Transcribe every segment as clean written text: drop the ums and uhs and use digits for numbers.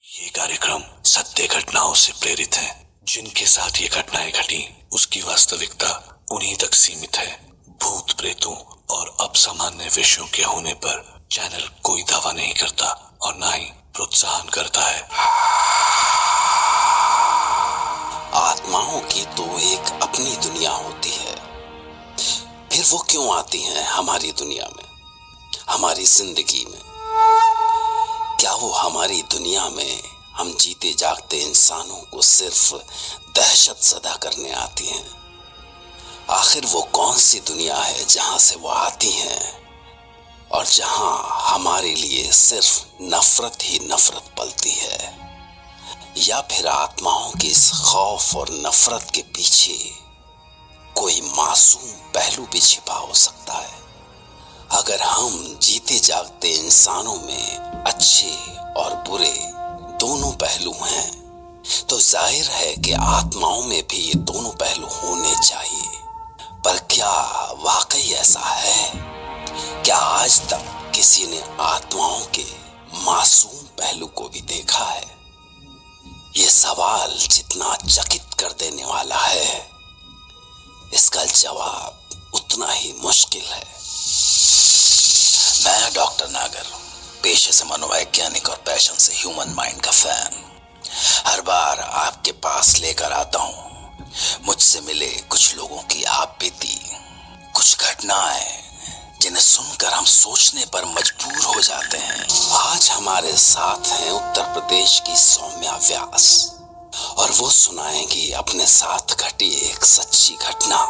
ये कार्यक्रम सत्य घटनाओं से प्रेरित है। जिनके साथ ये घटनाएं घटी उसकी वास्तविकता उन्हीं तक सीमित है। भूत प्रेतों और असामान्य विषयों के होने पर चैनल कोई दावा नहीं करता और ना ही प्रोत्साहन करता है। आत्माओं की तो एक अपनी दुनिया होती है, फिर वो क्यों आती हैं हमारी दुनिया में, हमारी जिंदगी में? क्या वो हमारी दुनिया में हम जीते जागते इंसानों को सिर्फ दहशत ज़दा करने आती हैं? आखिर वो कौन सी दुनिया है जहां से वो आती हैं और जहां हमारे लिए सिर्फ नफरत ही नफरत पलती है? या फिर आत्माओं के इस खौफ और नफरत के पीछे कोई मासूम पहलू भी छिपा हो सकता है? अगर हम जीते जागते इंसानों में अच्छे और बुरे दोनों पहलू हैं, तो जाहिर है कि आत्माओं में भी ये दोनों पहलू होने चाहिए। पर क्या वाकई ऐसा है? क्या आज तक किसी ने आत्माओं के मासूम पहलू को भी देखा है? ये सवाल जितना चकित कर देने वाला है, इसका जवाब उतना ही मुश्किल है। मैं डॉक्टर नागर, पेशे से मनोवैज्ञानिक और पैशन से ह्यूमन माइंड का फैन, हर बार आपके पास लेकर आता हूँ मुझसे मिले कुछ लोगों की आप बीती, कुछ घटनाएं जिन्हें सुनकर हम सोचने पर मजबूर हो जाते हैं। आज हमारे साथ हैं उत्तर प्रदेश की सौम्या व्यास और वो सुनाएंगी अपने साथ घटी एक सच्ची घटना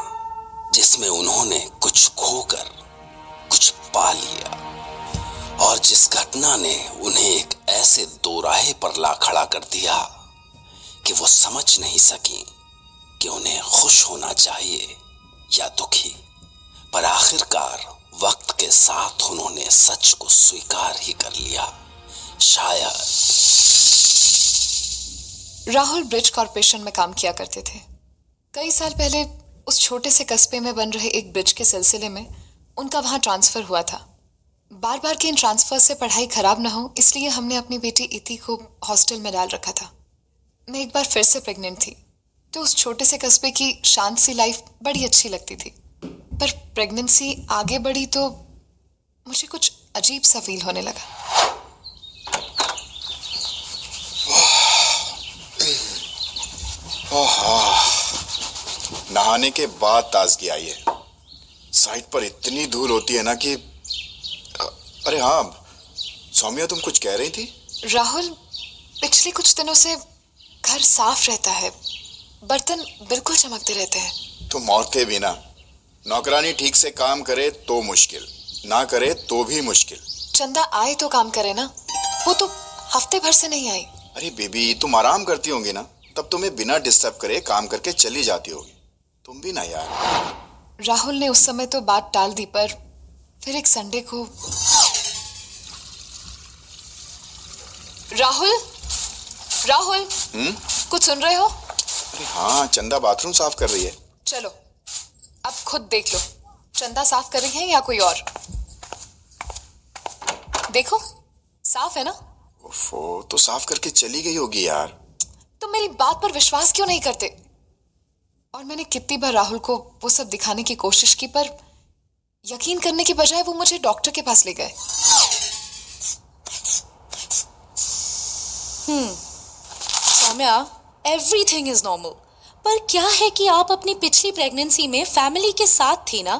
जिसमें उन्होंने कुछ खोकर कुछ पा लिया और जिस घटना ने उन्हें एक ऐसे दोराहे पर ला खड़ा कर दिया कि वो समझ नहीं सकी कि उन्हें खुश होना चाहिए या दुखी। पर आखिरकार वक्त के साथ उन्होंने सच को स्वीकार ही कर लिया। शायद राहुल ब्रिज कॉर्पोरेशन में काम किया करते थे। कई साल पहले उस छोटे से कस्बे में बन रहे एक ब्रिज के सिलसिले में उनका वहां ट्रांसफर हुआ था। बार बार के इन ट्रांसफर से पढ़ाई खराब ना हो इसलिए हमने अपनी बेटी इति को हॉस्टल में डाल रखा था। मैं एक बार फिर से प्रेग्नेंट थी तो उस छोटे से कस्बे की शांत सी लाइफ बड़ी अच्छी लगती थी। पर प्रेगनेंसी आगे बढ़ी तो मुझे कुछ अजीब सा फील होने लगा। नहाने के बाद ताजगी आई है। साइड पर इतनी धूल होती है ना कि अरे हाँ सौम्या, तुम कुछ कह रही थी? राहुल, पिछले कुछ दिनों से घर साफ रहता है, बर्तन बिल्कुल चमकते रहते हैं। तुम औरतें भी ना, नौकरानी ठीक से काम करे तो मुश्किल, ना करे तो भी मुश्किल। चंदा आए तो काम करे ना, वो तो हफ्ते भर से नहीं आई। अरे बेबी, तुम आराम करती होंगी ना, तब तुम्हें बिना डिस्टर्ब करे काम करके चली जाती होगी। तुम भी ना यार। राहुल ने उस समय तो बात टाल दी, पर फिर एक संडे को राहुल कुछ सुन रहे हो? अरे हाँ, चंदा बाथरूम साफ कर रही है। चलो अब खुद देख लो, चंदा साफ कर रही है या कोई और? देखो साफ है ना। ओफो, तो साफ करके चली गई होगी यार। तुम मेरी बात पर विश्वास क्यों नहीं करते? और मैंने कितनी बार राहुल को वो सब दिखाने की कोशिश की, पर यकीन करने की बजाय वो मुझे डॉक्टर के पास ले गए। Saumya, everything is normal. पर क्या है कि आप अपनी पिछली प्रेगनेंसी में फैमिली के साथ थी ना,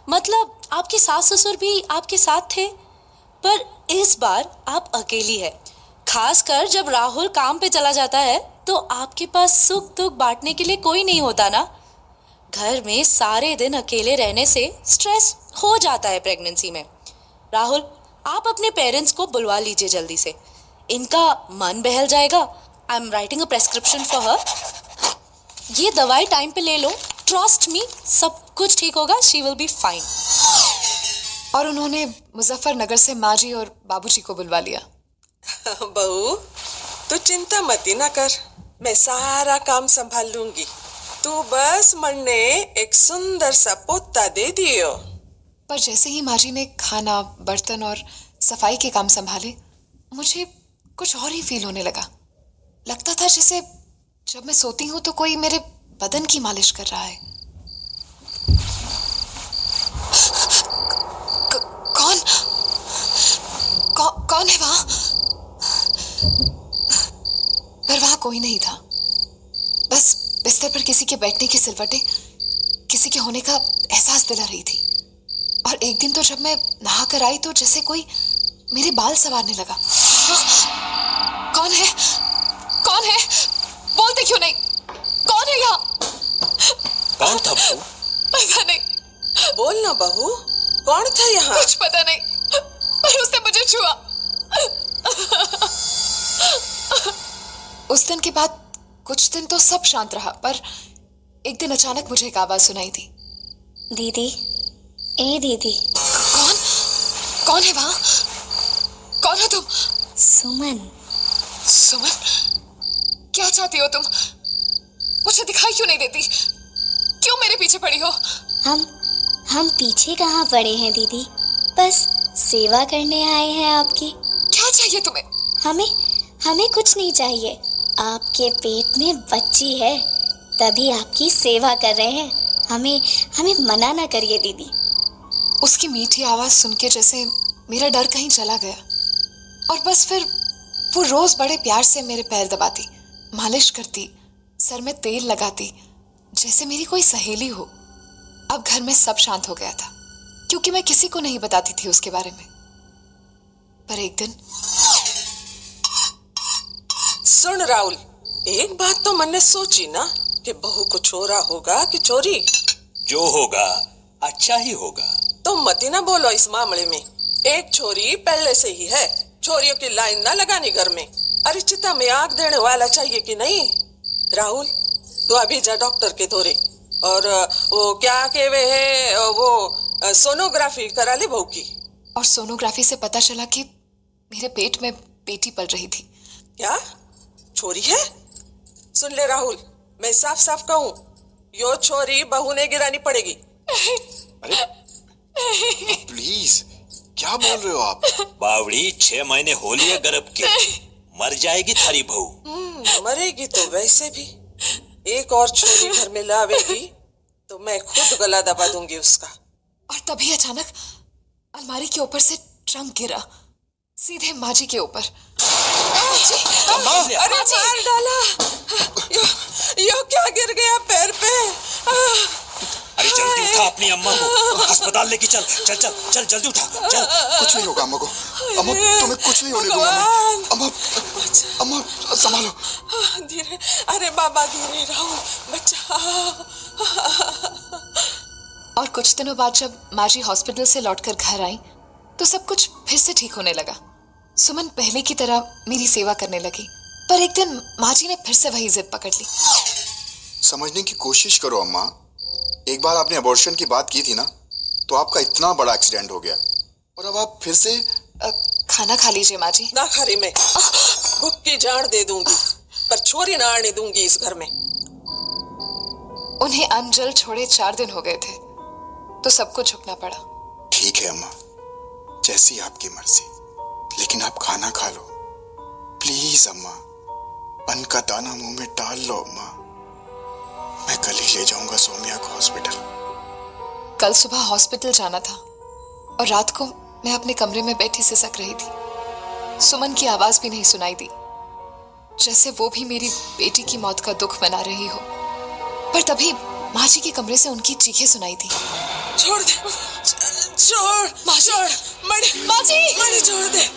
मतलब आपके सास ससुर भी आपके साथ थे। पर इस बार आप अकेली है, खासकर जब राहुल काम पे चला जाता है तो आपके पास सुख दुख बांटने के लिए कोई नहीं होता ना। घर में सारे दिन अकेले रहने से स्ट्रेस हो जाता है प्रेगनेंसी में। राहुल, आप अपने पेरेंट्स को बुलवा लीजिए जल्दी से, इनका मन बहल जाएगा। I am writing a prescription for her. ये दवाई टाइम पे ले लो, ट्रस्ट मी, सब कुछ ठीक होगा, शी विल बी फाइन। और उन्होंने मुजफ्फरनगर से माँ जी और बाबूजी को बुलवा लिया। बहू, तू चिंता मती ना कर, मैं सारा काम संभाल लूंगी। तू बस मन ने एक सुंदर सा पोता दे दियो। पर जैसे ही माँ जी ने खाना, बर्तन और सफाई के काम संभाले, मुझे कुछ और ही फील होने लगा। लगता था जैसे जब मैं सोती हूं तो कोई मेरे बदन की मालिश कर रहा है। कौन कौन है वहां? पर वहां कोई नहीं था, बस बिस्तर पर किसी के बैठने की सिलवटें किसी के होने का एहसास दिला रही थी। और एक दिन तो जब मैं नहा कर आई तो जैसे कोई मेरे बाल संवारने लगा। कौन है? कौन है? बोलते क्यों नहीं? कौन है यहाँ? कौन था बहू? पता नहीं। बोल ना बहू, कौन था यहाँ? कुछ पता नहीं, पर उसने मुझे छुआ। उस दिन के बाद कुछ दिन तो सब शांत रहा, पर एक दिन अचानक मुझे एक आवाज सुनाई दी। दीदी, ए दीदी। कौन? कौन है वहां? कौन हो तुम? सुमन। सुमन, क्या चाहती हो तुम? मुझे दिखाई क्यों नहीं देती? क्यों मेरे पीछे पड़ी हो? हम पीछे कहाँ पड़े हैं दीदी, बस सेवा करने आए हैं आपकी। क्या चाहिए तुम्हें? हमें कुछ नहीं चाहिए, आपके पेट में बच्ची है तभी आपकी सेवा कर रहे हैं। हमें मना ना करिए दीदी। उसकी मीठी आवाज सुन के जैसे मेरा डर कहीं चला गया, और बस फिर वो रोज बड़े प्यार से मेरे पैर दबाती, मालिश करती, सर में तेल लगाती, जैसे मेरी कोई सहेली हो। अब घर में सब शांत हो गया था, क्योंकि मैं किसी को नहीं बताती थी उसके बारे में। पर एक दिन सुन राहुल, एक बात तो मैंने सोची ना कि बहू को छोरा होगा कि चोरी। जो होगा अच्छा ही होगा। तुम मत ही ना बोलो इस मामले में। एक छोरी पहले से ही है, छोरियों की लाइन ना लगानी घर में। अरे चिता में आग देने वाला चाहिए कि नहीं? राहुल, तू अभी जा डॉक्टर के दौरे, और वो क्या कहवे है, वो सोनोग्राफी करा ले बहू की। और सोनोग्राफी से पता चला कि मेरे पेट में बेटी पल रही थी। क्या छोरी है? सुन ले राहुल, मैं साफ साफ कहूँ, यो छोरी बहू ने गिरानी पड़ेगी। अरे प्लीज, क्या बोल रहे हो आप? बावड़ी 6 महीने हो लिए गर्भ के, मर जाएगी थारी बहू। मरेगी तो वैसे भी, एक और छोरी घर में लावेगी तो मैं खुद गला दबा दूंगी उसका। और तभी अचानक अलमारी के ऊपर से ट्रंक गिरा, सीधे माजी के ऊपर। अरे मार डाला, यो क्या गिर गया पैर पे? अरे जल्दी उठा अपनी अम्मा को, अस्पताल लेके चल चल चल चल, जल्दी उठा चल। कुछ नहीं होगा अम्मा को। अम्मा, तुम्हें कुछ नहीं होने दूंगा मैं। अम्मा, अम्मा संभालो। धीरे, अरे बाबा धीरे राहुल, बच्चा। और कुछ दिनों बाद जब माजी हॉस्पिटल से लौटकर घर आई तो सब कुछ फिर से ठीक होने लगा। सुमन पहले की तरह मेरी सेवा करने लगी, पर एक दिन माजी ने फिर से वही जिद पकड़ ली। समझने की कोशिश करो अम्मा, एक बार आपने अबॉर्शन की बात की थी ना, तो आपका इतना बड़ा एक्सीडेंट हो गया, और अब आप फिर से। खाना खा लीजिए माजी। ना खरी मैं भूख की जान दे दूंगी, पर छोरी ना आने दूंगी इस घर में। उन्हें अनजल छोड़े 4 दिन हो गए थे, तो सबको झुकना पड़ा। ठीक है अम्मा, जैसी आपकी मर्जी, लेकिन आप खाना खा लो प्लीज अम्मा। अन्न का दाना मुंह में डाल लो अम्मा। मैं कल ही ले जाऊंगा सौम्या को हॉस्पिटल। कल सुबह हॉस्पिटल जाना था, और रात को मैं अपने कमरे में बैठी सिसक रही थी। सुमन की आवाज भी नहीं सुनाई दी, जैसे वो भी मेरी बेटी की मौत का दुख मना रही हो। पर तभी माजी के कमरे से उनकी चीखें सुनाई दी। छोड़ दे, छोड़, छोड़, मणि छोड़ दे।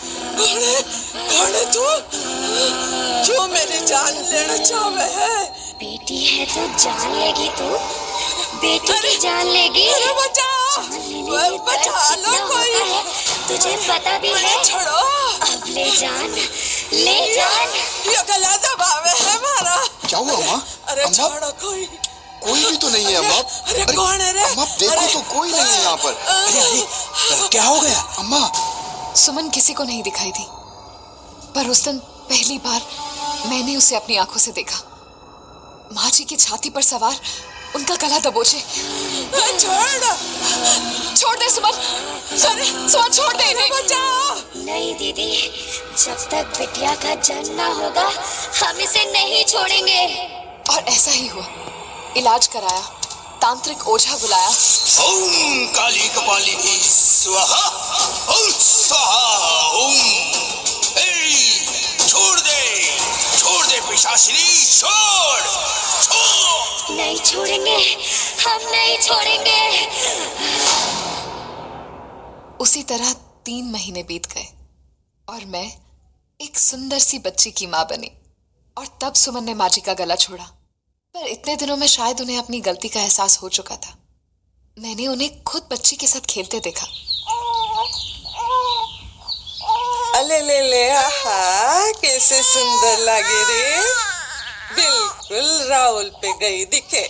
कौन है तू? क्यों मेरी जान लेना चाहे है? बेटी है तो जान लेगी तू, बेटी की जान लेगी। अरे बचा, जान लेने में बचा दर्द लो कितना कोई। होता है, तुझे पता भी है। छोड़ो, अब ले जान, ले जान। ये गला दबावे है हमारा। क्या हुआ अम्मा? अरे अम्मा, छोड़ो कोई। कोई भी तो नहीं है अम्मा। अरे कौन है रे? अम्मा देखो तो कोई नहीं है यहाँ पर। अरे क्या हो गया? अम्मा, सुमन किसी को नहीं दिखाई दी, पर उस दिन पहली बार मैंने उसे अपनी आंखों से देखा। माजी की छाती पर सवार उनका गला दबोचे। छोड़ दे सुमन, सुमन छोड़ दे इन्हें। नहीं दीदी, जब तक बिटिया का जन्म ना होगा हम इसे नहीं छोड़ेंगे। और ऐसा ही हुआ। इलाज कराया, तांत्रिक ओझा बुलाया। ओम काली कपालिनी स्वाहा, ओम स्वाहा ओम। छोड़ दे पिशाचिनी, छोड़। नहीं छोड़ेंगे, हम नहीं छोड़ेंगे। उसी तरह 3 महीने बीत गए और मैं एक सुंदर सी बच्ची की मां बनी। और तब सुमन ने माँ जी का गला छोड़ा। पर इतने दिनों में शायद उन्हें अपनी गलती का एहसास हो चुका था। मैंने उन्हें खुद बच्ची के साथ खेलते देखा। अले ले ले, आहा कैसे सुंदर लगे रे, बिल्कुल राहुल पे गई दिखे।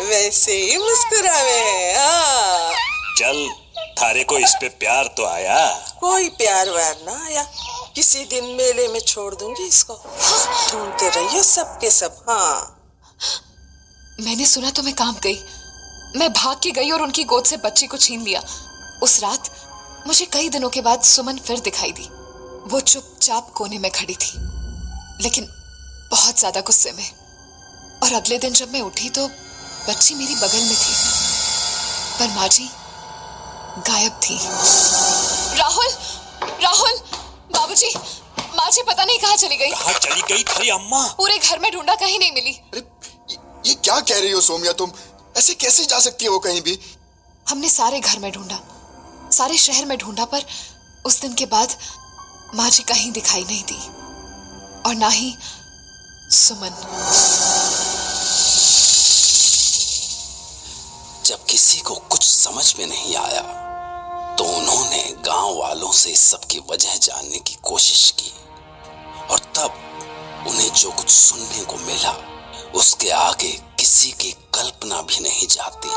वैसे ही मुस्कुरावे हैं। चल, थारे को इस पे प्यार तो आया। कोई प्यार व्यार ना आया, किसी दिन मेले में छोड़ दूंगी इसको। ढूंढते रहिए सबके सब। हाँ, मैंने सुना तो मैं कांप गई। मैं भाग के गई और उनकी गोद से बच्ची को छीन लिया। उस रात मुझे कई दिनों के बाद सुमन फिर दिखाई दी। वो चुपचाप कोने में खड़ी थी, लेकिन बहुत ज्यादा गुस्से में। और अगले दिन जब मैं उठी तो बच्ची मेरी बगल में थी, पर माँ जी गायब थी। राहुल, राहुल, बाबूजी, माँ जी पता नहीं कहाँ चली गई। कहाँ चली गई तेरी अम्मा? पूरे घर में ढूंढा, कहीं नहीं मिली। अरे ये क्या कह रही हो सोमिया तुम? ऐसे कैसे जा सकती है वो कहीं भी? हमने सारे घर में ढूंढा, सारे शहर में ढूंढा, पर उस दिन के बाद माँ जी कहीं दिखाई नहीं दी, और ना ही सुमन। जब किसी को कुछ समझ में नहीं आया तो उन्होंने गांव वालों से इस सब की वजह जानने की कोशिश की, और तब उन्हें जो कुछ सुनने को मिला उसके आगे किसी की कल्पना भी नहीं जाती।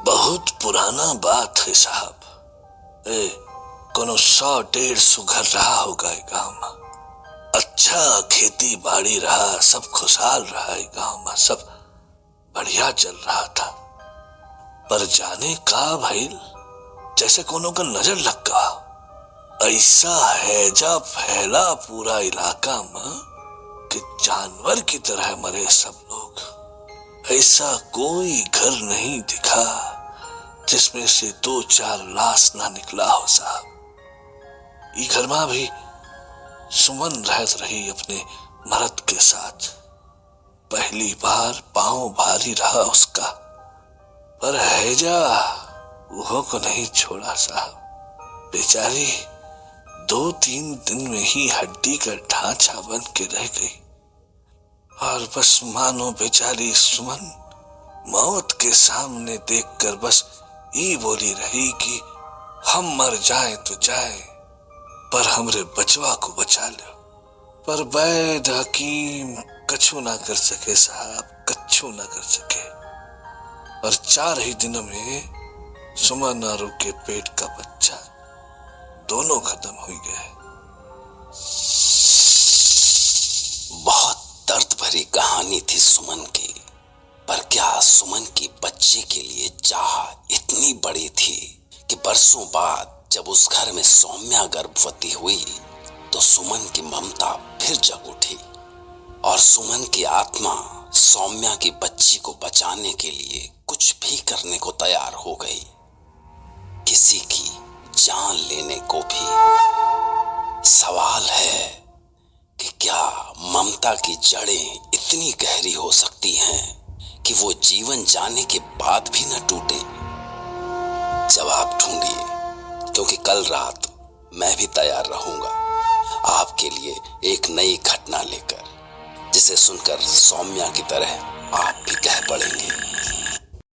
बहुत पुराना बात है साहब। कोनो 100-150 घर रहा होगा गांव में। अच्छा खेती बाड़ी रहा, सब खुशहाल रहा है गांव में, सब बढ़िया चल रहा था। पर जाने का भइल, जैसे कोनो का नजर लग गया। ऐसा हैजा फैला पूरा इलाका में कि जानवर की तरह मरे सब लोग। ऐसा कोई घर नहीं दिखा जिसमें से 2-4 लाश ना निकला हो साहब। ये घर में भी सुमन रहत रही अपने मर्द के साथ। पहली बार पांव भारी रहा उसका, पर हैजा वो को नहीं छोड़ा साहब। बेचारी 2-3 दिन में ही हड्डी का ढांचा बन के रह गई। और बस मानो बेचारी सुमन मौत के सामने देखकर बस ये बोली रही कि हम मर जाएं तो जाएं, पर हमरे बचवा को बचा लो। पर वैद हकीम कछु ना कर सके साहब, कछु ना कर सके। और 4 ही दिनों में सुमन और के पेट का बच्चा दोनों खत्म हो गए। बहुत दर्द भरी कहानी थी सुमन की, पर क्या सुमन की बच्चे के लिए चाह इतनी बड़ी थी कि बरसों बाद जब उस घर में सौम्या गर्भवती हुई तो सुमन की ममता फिर जग उठी, और सुमन की आत्मा सौम्या की बच्ची को बचाने के लिए कुछ भी करने को तैयार हो गई, किसी की जान लेने को भी। सवाल है कि क्या ममता की जड़ें इतनी गहरी हो सकती हैं कि वो जीवन जाने के बाद भी न टूटे? जवाब ढूंढिए, क्योंकि कल रात मैं भी तैयार रहूंगा आपके लिए एक नई घटना लेकर, जिसे सुनकर सौम्या की तरह आप भी कह पड़ेंगे,